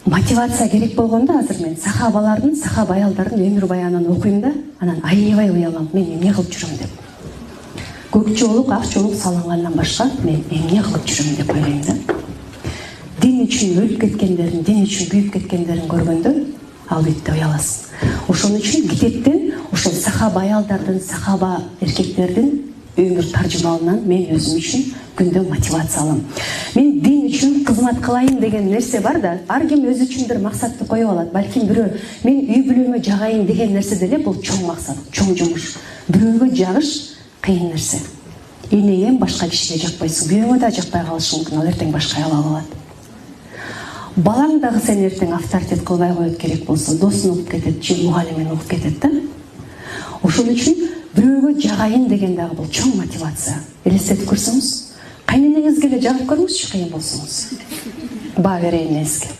мотивация керек болгондо азыр мен сахабалардын, сахаба аялдардын өмүр баянын окуйм да, анан аябай уялам, мен эмне кылып жүрөм деп. Көк жоолук, ак жоолук салынгандан башка мен эмне кылып жүрөм деп ойлойм да. Дин үчүн өлүп кеткендерин, дин үчүн күйүп кеткендерин көргөндө албетте уяласың. Ошон үчүн китептен ошол сахаба аялдардын, сахаба эркектердин өмүр таржымалынан мен өзүм үчүн күндө мотивация алам. Мен дин үчүн кызмат кылайын деген нерсе бар да, ар ким өзү үчүн бир максатты коюп алат. Балким бирөө мен үй бүлөмө жагайын деген нерсе деле бул чоң максат, чоң жумуш. Бирөөгө жагыш кыйын нерсе. Энеге башка кишиге жакпайсың, күйөөңө да жакпай калышы мүмкүн, ал эртең башка аял алып алат. Балаң дагы сен эртең авторитет кылбай коет керек болсо, досун угуп кетет, же мугалимин угуп кетет да. Ошон үчүн бирөөгө жагайын деген дагы бул чоң мотивация. Элестетип көрсөңүз, кайненеңизге эле жагып көрүңүзчү кыйын болсоңуз. Баа берейин эске.